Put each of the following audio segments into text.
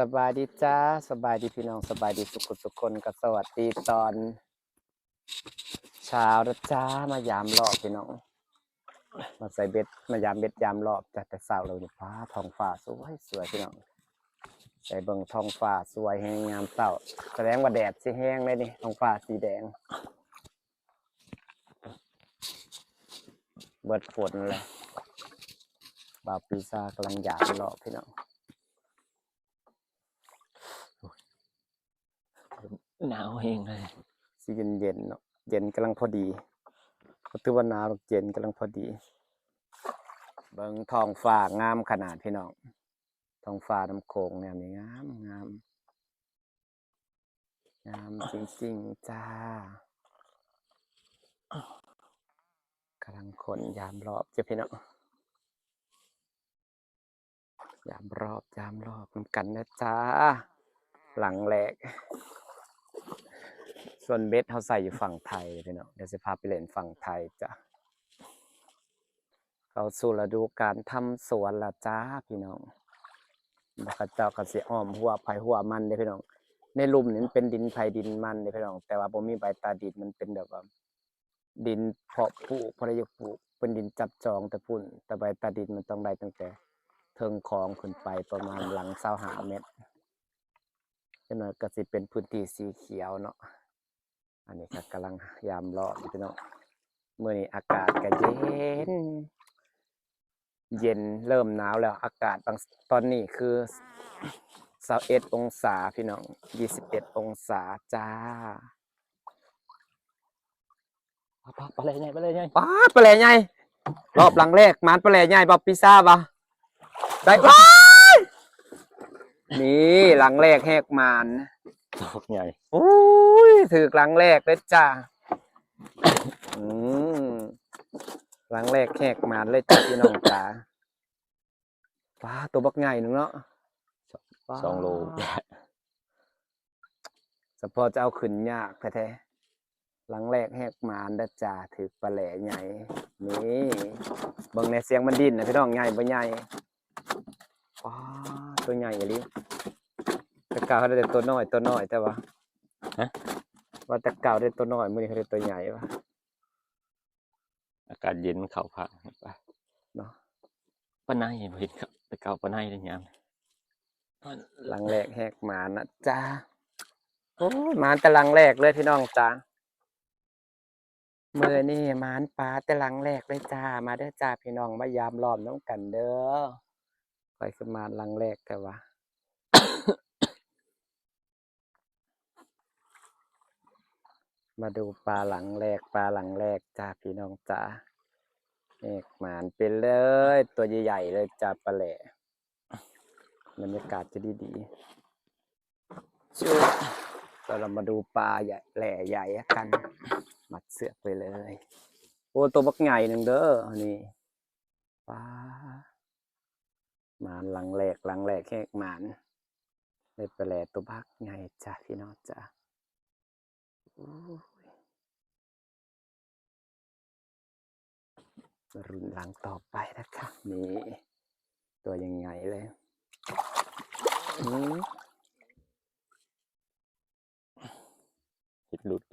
สบายดีจ้าสบายดีพี่น้องสบายดีสุขคนก็สวัสดีตอนเช้านะจ้ามายามรอบพี่น้องมาใส่เบ็ดมายามเบ็ดยามรอบจ้ะแต่เช้าเราเนี่ยฟ้าท้องฟ้าสวยสวยพี่น้องใส่เบิ่งท้องฟ้าสวยแห้งงามเช้าแสดงว่าแดดสิแห้งเลยนี่ท้องฟ้าสีแดงเบิดฝนเลยบ่าวปีศาจกำลังยามรอบพี่น้องหนาวเองเลยสิเย็นเนาะเย็นกำลังพอดีก็ถือว่าหนาวเย็นกำลังพอดีเบิ่งท้องฟ้างามขนาดพี่น้องท้องฟ้าน้ำโขงเนี่ยมีงามงามงามจริงๆจ้ากำลังคนยามรอบจ้ะพี่น้องยามรอบนำกันนะจ้าหลังแรกส่วนเบ็ดเขาใส่อยู่ฝั่งไทยพี่น้องเดี๋ยวจะพาไปเล่นฝั่งไทยจ้ะเข้าสู่ฤดูกาลทำสวนละจ้าพี่น้องบักเจ้าก็สิอ้อมหัวไผ่หัวมันเด้พี่น้องในลุ่มนี่มันเป็นดินไผ่ดินมันเด้พี่น้องแต่ว่าบ่มีใบตาดินมันเป็นแบบว่าดินเพาะปลูกพอได้ปลูกเป็นดินจับจองแต่พุ่นแต่ใบตาดินมันต้องได้ตั้งแต่เทิงคลองขึ้นไปประมาณหลัง25 เมตรจังหน่อยก็สิเป็นพื้นที่สีเขียวเนาะอันนี้ก็กำลังยามรอพี่น้องมื้อนี้อากาศก็เย็นเริ่มหนาวแล้วอากาศบางตอนนี้คือ21 องศาพี่น้อง21 องศาจ้าปลาไหลใหญ่ปลาไหลใหญ่ ปลาแหล่ใหญ่รอบหลังแรกมานปลาแหล่ใหญ่บ่ปีซ่าบ่ได้ว้ายนี่หลังแรกแหกมานตกใหญ่โอ้ยถือหลังแรกเลยจ้าหลังแรกแหกมานเลยจ้าพี่น้องจ้าว้าตัวบักใหญ่นึงเนาะ2 โลเฉพาะจะเอาขึ้นยากแท้ๆหลังแรกแหกมานนะจ้าถือปลาแหล่ใหญ่นี่เบิ่งในเสียงมันดิ้นนะพี่น้องใหญ่บ่ใหญ่ว้าตัวใหญ่อีหลีแต่เก่าเขาได้ตัวน้อยแต่ว่าว่าแต่เก่าได้ตัวน้อยมื้อนี้เขาได้ตัวใหญ่วะอากาศเย็นเข้าพักไปเนาะปลาไหลบ่เห็นครับแต่เก่าปลาไหลได้ยามหลังแรกแหกมานนะจ้าโอ้ยมานแต่หลังแรกเลยพี่น้องจ้ามื้อนี้มานปลาแต่หลังแรกเลยจ้ามาเด้อจ้าพี่น้องมายามล้อมน้ำกันเด้อข้อยคือมานหลังแรกแต่ว่า มาดูปลาหลังแรกจ้าพี่น้องจ้าแหกมานไปเลยตัวใหญ่ๆเลยจ้าปลาแหล่บรรยากาศจะดีๆเรามาดูปลาใหญ่แหล่ใหญ่กันมัดเสือกไปเลยโอ้ตัวบักใหญ่หนึ่งเด้อนี่ปลามานหลังแรกแหกมานได้ปลาแหล่ตัวบักใหญ่จ้าพี่น้องจ้ารุ่นหลังต่อไปนะครับนี่ตัวยังไงเลยหิดหลุด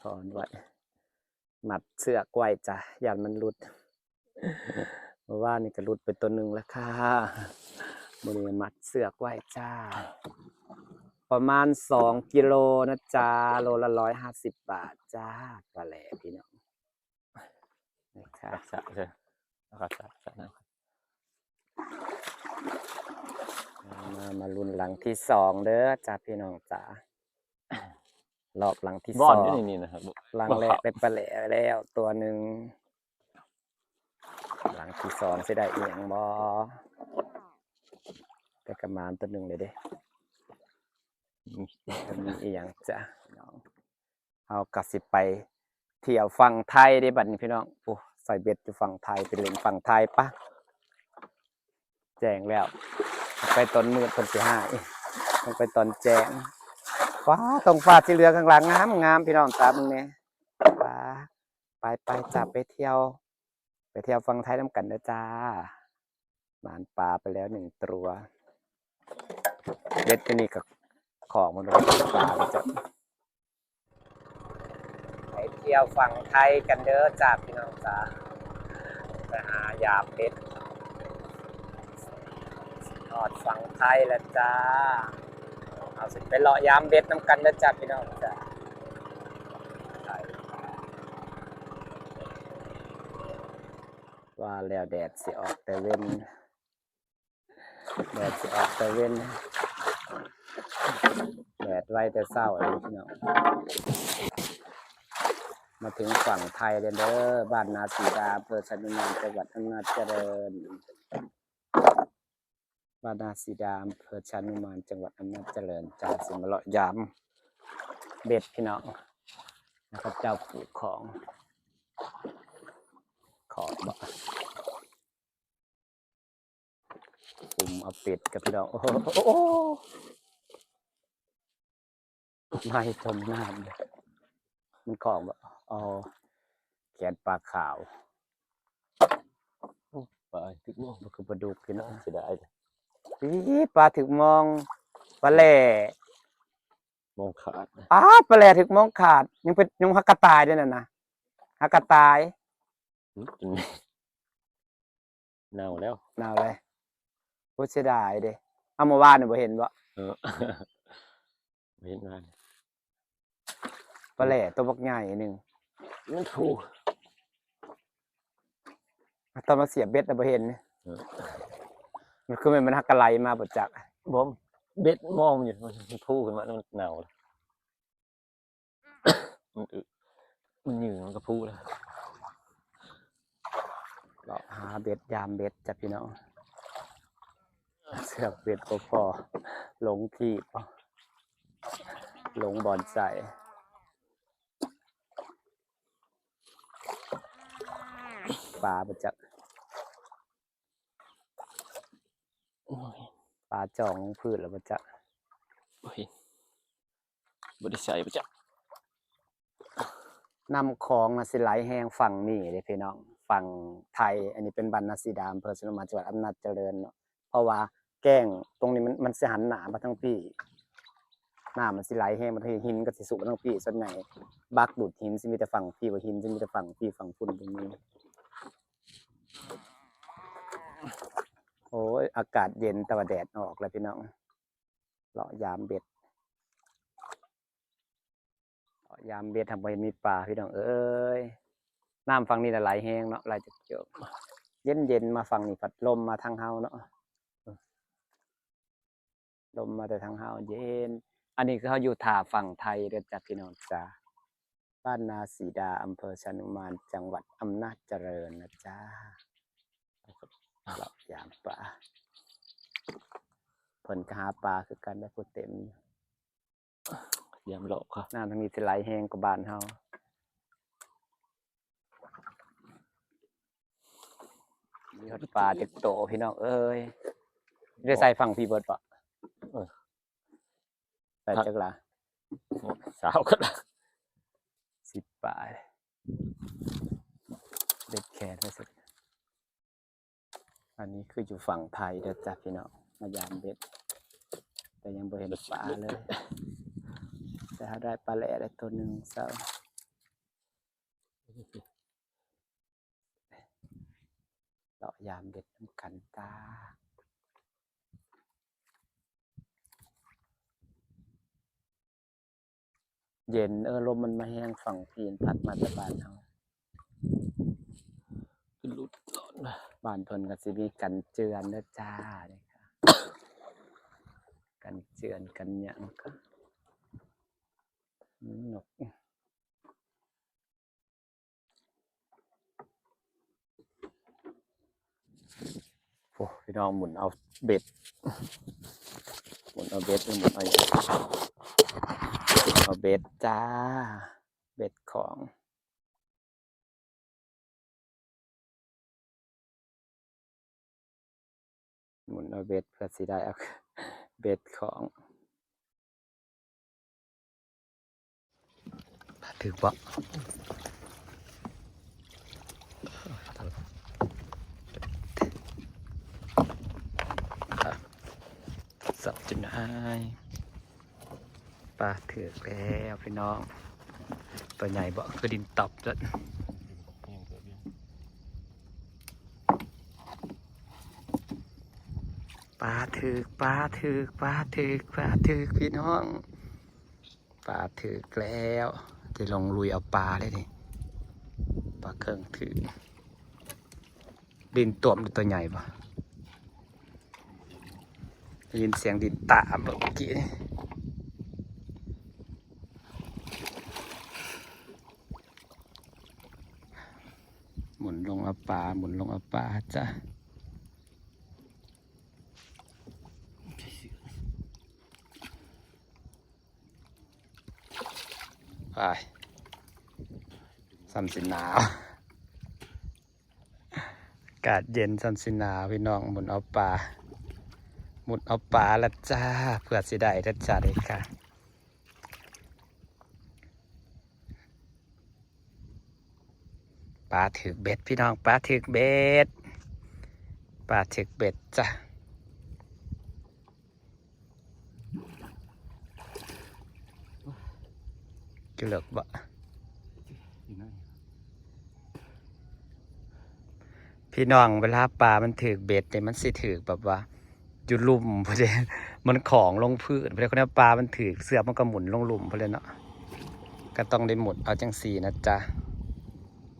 ถอนไว้มัดเสือกไว้จ้ะยันมันหลุดเพราะว่านี่ก็หลุดไปตัวหนึ่งแล้วค่ะมื้อนี้มัดเสือกไว้จ้าประมาณ2 กิโลนะจ้าโลละ150 บาทจ้าปลาแหล่พี่น้องรักษาใช่รักษามาลุ้นหลังที่2เด้อจ้าพี่น้องจ้ารอบหลังที่2นี่นะครับหลังแรกได้ปลาแหล่แล้วตัวหนึ่งหลังที่2สิได้อีหยังบ่แต่กระมานตัวหนึ่งเลยเด้มีอีหยังจ้ะน้องเอากระสิไปเที่ยวฝั่งไทยได้บัดนี้พี่น้องโอ้ใส่เบ็ดอยู่ฝั่งไทยไปเล่นฝั่งไทยปะแจ้งแล้วไปตอนมืดคนสิหายต้องไปตอนแจ้งฟ้าตรงฟ้าสีเหลืองข้างหลังงามพี่น้องตามึงเนี่ยฟ้าไปจับไปเที่ยวฝั่งไทยน้ำกันนะจ้า หมานปลาไปแล้ว1ตัวเบ็ดก็นี่กับของมันเป็นปลาไปจ้ะไปเที่ยวฝั่งไทยกันเด้อจ้าพี่น้องจ้าไปหายามเบ็ดทอดฝั่งไทยแล้วจ้าเอาสิไปเลาะยามเบ็ดน้ำกันเด้อจ้าพี่น้องจ้าว่าแล้วแดดสิออกแต่เว้นแดดสิออกแต่เว้นแดดไว้แต่เศร้าอันนี้พี่น้องมาถึงฝั่งไทยเด้อบ้านนาสีดาอำเภอชะนิมานจังหวัดอำนาจเจริญบ้านนาสีดาอำเภอชะนิมานจังหวัดอำนาจเจริญจ้าสิมาเลาะยามเบ็ดพี่น้องนะครับเจ้าปู่ของขอบบ่ปุ่มเอาเป็ดกับพี่น้องโอ้โหไม่จมน้ำเลยมันของบ่อ๋อแขนปลาขาว ปลาถึกมอง มันคือปลาดุกพี่น้อง เสียดายเลย ปลาถึกมองปลาแหล่ มองขาดนะ ปลาแหล่ถึกมองขาดยังฮักกระตายด้วยน่ะนะฮักกระตาย กินเน่าแล้ว น่าเลยพูดเสียดายเด้เอามาวานนี่บ่เห็นบ่ ไม่เห็นว่า ปลาแหล่ตัวบักใหญ่หนึง มันถูก ตอนมาเสียบเบ็ดน่ะบ่เห็นมันคือมันฮักกะไหลมาบ่จัก บอมเบ็ดมองอยู่มันพูขึ้นมาแล้วมันเน่าแล้วมันมันหยืดมันก็พูแล้ว เลาะหาเบ็ดยามเบ็ดจ้ะพี่น้องเสือกเบ็ดบ่พอหลงที่หลงบ่อนใส่ปลาบ่จัก ปลาจ่องพืชแล้วบ่จัก โอ้ยบริษัทประจักษ์ น้ำคลองน่ะสิไหลแห้งฝั่งนี้เด้พี่น้องฝั่งไทย อันนี้เป็นบ้านนาสีดาอำเภอชะนิมานจังหวัดอำนาจเจริญเนาะเพราะว่าแก้งตรงนี้มันสิหันหน้ามาทางพี่น้ำมันสิไหลแห้งมาทางหินก็สิสูบมาทางพี่ส่วนใหญ่บักดูดหินสิมีแต่ฝั่งพี่ว่าหินสิมีแต่ฝั่งพี่ฝั่งฝุ่นตรงนี้โอ้ยอากาศเย็นแต่ว่าแดดออกแล้วพี่น้องเลาะยามเบ็ดยามเบ็ดทำไปมีปลาพี่น้องเอ้ยน้ำฝั่งนี้น่ะไหลแห้งเนาะไหลจากเกี่ยวเย็นมาฝั่งนี้พัดลมมาทางเฮาเนาะลมมาแต่ทางเฮาเย็นอันนี้คือเฮาอยู่ท่าฝั่งไทยเด้อจ้ะพี่น้องจ้าบ้านนาสีดาอำเภอชะนิมานจังหวัดอำนาจเจริญนะจ้าเรายามปลาเพิ่นก็หาปลาคือกันได้ผู้เต็ม ยามหลอกค่ะ น้ำทางนี้สิไหลแห้งกว่าบ้านเฮามีฮอดปลาเต็กโตพี่น้องเอ้ยได้ใส่ฝั่งพี่เบิดปะใส่จักละ สาวก็ได้ 10 ปลาเด็ดแขนไว้สุดอันนี้คืออยู่ฝั่งไทยเด้อจ้ะพี่น้องมายามเบ็ดแต่ยังบ่เห็นปลาเลยแต่ถ้าได้ปลาแหล่ได้ตัวหนึ่งเศร้าเลาะยามเบ็ดน้ำกันตาเย็นลมมันมาแห้งฝั่งพีนพัดมาจากบ้านเฮา หลุดหลอนนะ บ้านเพิ่นก็สิมีกันเจือนเด้อจ้าเนี่ยค่ะกันเจือนกันหยังก็นกโอ้พี่น้องหมุนเอาเบ็ดหมุนเอาเบ็ดหมุนเอาหยังเอาเบ็ดจ้าเบ็ดของหมุนเอาเบ็ดเพื่อสิได้เอาเบ็ดของถือบ่ จนหายปลาถือกแล้วพี่น้องตัวใหญ่บ่คือดินตอบจ้ะปลาถือกปลาถือกปลาถือกปลาถือกพี่น้องปลาถือกแล้วจะลงลุยเอาปลาเลยนี่ปลาเครื่องถือดินตัวมันตัวใหญ่ปะได้ยินเสียงดินตามเมื่อกี้นี่หมุนลงเอาปลาหมุนลงเอาปลาจ้ะไปสัมสิหนาวอากาศเย็นสัมสิหนาวพี่น้องหมุนเอาปลาหมุนเอาปลาละจ้าเพื่อสิได้ละจ้าเลยค่ะปลาถือเบ็ดพี่น้องปลาถือเบ็ดปลาถือเบ็ดจ้ะกิเหลือกบ่พี่น้องเวลาปลามันถือเบ็ดเนี่ยมันสิถือแบบว่าอยู่ลุ่มพอดีมันของลงพื้นพอดีคนนี้ปลามันถือเสือมันก็หมุนลงลุ่มพอดีเนาะก็ต้องได้หมุนเอาจังสีนะจ๊ะ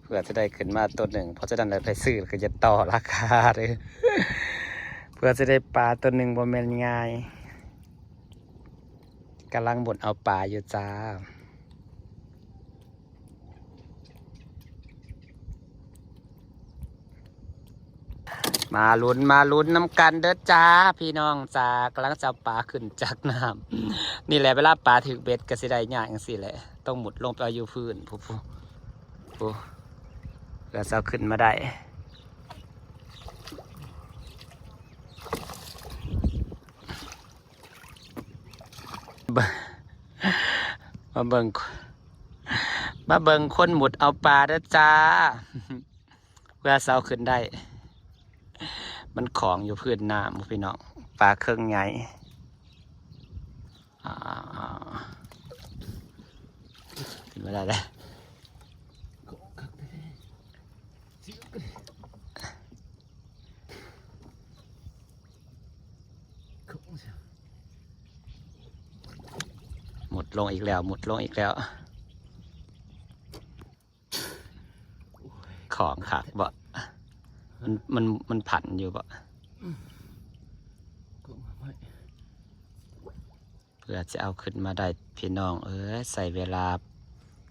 เพื่อจะได้ขึ้นมาตัวหนึ่งเพราะจะดันเลยไปซื้อก็จะต่อราคาเลย เพื่อจะได้ปลาตัวหนึ่งบ่แม่นง่ายกำลังหมุนเอาปลาอยู่จ้ามาลุ้นน้ำกันเด้อจ้าพี่น้องจ้ากำลังจะปลาขึ้นจากน้ำนี่แหละเวลาปลาถึงเบ็ดก็สิได้ยากอย่างสิแหละต้องหมุดลงไปเอาอยู่พื้นผู้แล้วจะขึ้นมาได้มาเบิ่งคนหมุดเอาปลาเด้อจ้าเพื่อเสาขึ้นได้มันของอยู่พื้นน้ำพี่น้องปลาเครื่องใหญ่ขึ้นมาได้แล้วหมดลงอีกแล้วของขาดบ่มันผันอยู่บ่เพื่อจะเอาขึ้นมาได้พี่น้องใส่เวลา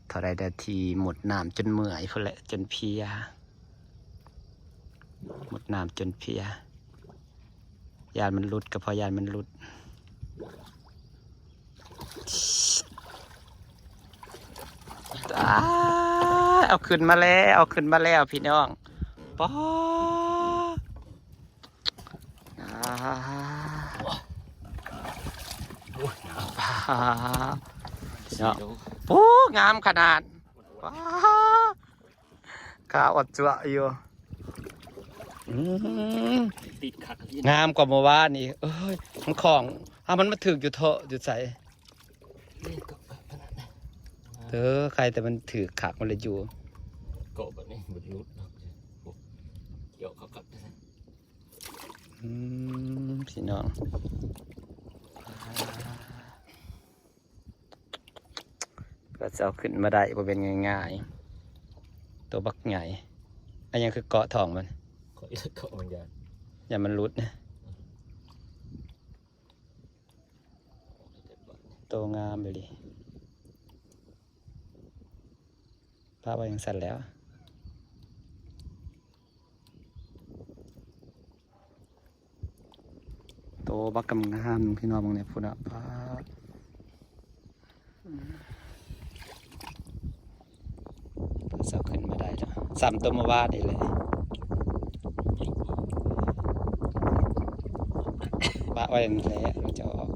เท่าไรนาทีหมดน้ำจนเมื่อยพุ่นแหละจนเพลียหมดน้ำจนเพลียยานมันรุดก็เพราะยานมันรุดเอาขึ้นมาแล้วพี่น้องป๊อโอ้งามขนาดข้าอดจั่วอยู่งามกว่าเมื่อวานนี่มันของมันมาถึกอยู่เถอะอยู่ใส่ใครแต่มันถือขักมันเลยอยู่เกาะแบบนี้มันรุดเกี่ยวกับพี่น้องก็จะเอาขึ้นมาได้บ่เป็นง่ายๆตัวบักใหญ่อันยังคือเกาะทองมันเกาะมันอย่ามันรุดนะตัวงามเลยดิภาพว่ายังสั่นแล้วโตบักกำงามพี่น้องมองเนี่ยพุ่นอ่ะพาเสาขึ้นมาได้แล้วสามตัวมาวาดนี่เลยบ้าไว้นั่นแหละมันจะออก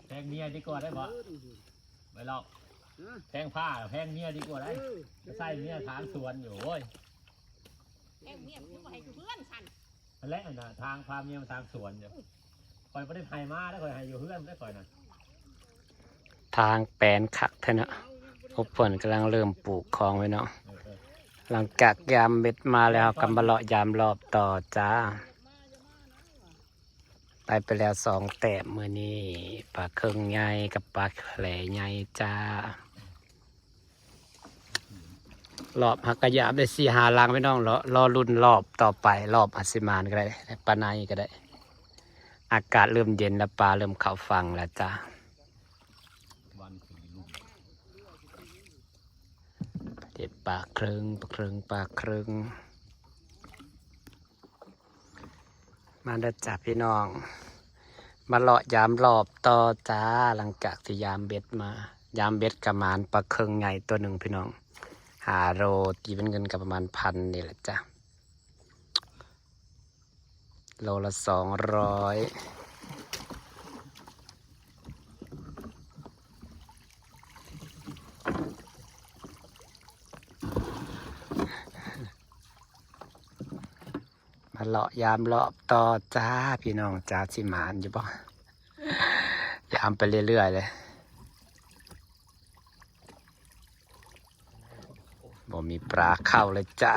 แตงเนีย ดีกว่าได้บ่ไม่หรอกแพงผ้าแพงเมียดีกว่าได้ใส่เมียทางสวนอยู่โว้ย แอบเมียคือบ่ให้เพื่อนสั่น นั่นแหละน่ะทางพาเมียมาทางสวนอยู่คอยไม่ได้ไผ่มาได้คอยให้อยู่เพื่อนได้คอยน่ะ ทางแปลนคักเถอะเนาะพบเพิ่นกำลังเริ่มปลูกคลองไว้เนาะหลังจากยามเบ็ดมาแล้วกำบะเลาะยามรอบต่อจ้าไปแล้ว2 แต้มมื้อนี้ปลาเครื่องใหญ่กับปลาแผลใหญ่จ้ารอบหักกระยาบได้4-5 ลังไม่น้องรอรุ่นรอบต่อไปรอบอัศมานก็ได้ปลาในก็ได้อากาศเริ่มเย็นแล้วปลาเริ่มเข้าฝั่งแล้วจ้า วันสี่ลูก เด็ดปลาครึ่งมาเด้อจ้าพี่น้อง มาเลาะยามรอบต่อจ้าหลังจากที่ยามเบ็ดมายามเบ็ดกระมานปลาเครื่องใหญ่ตัวหนึ่งพี่น้อง5 โลตีเป็นเงินกับประมาณ1,000นี่แหละจ้ะโลละ200มาเลาะยามรอบต่อจ้าพี่น้องจ้าสิหมานอยู่บ่ยามไปเรื่อยๆเลยบ่มีปลาเข้าเลยจ้า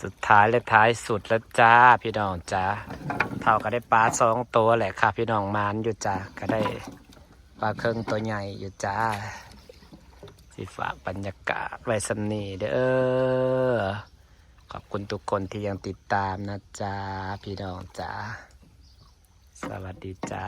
สุดท้ายและท้ายสุดแล้วจ้าพี่น้องจ้าเท่าก็ได้ปลา2 ตัวแหละค่ะพี่น้องหมานอยู่จ้าก็ได้ปลาเครื่องตัวใหญ่อยู่จ้าสิฝากบรรยากาศไว้สำนีเด้อขอบคุณทุกคนที่ยังติดตามนะจ้าพี่น้องจ้าสวัสดีจ้า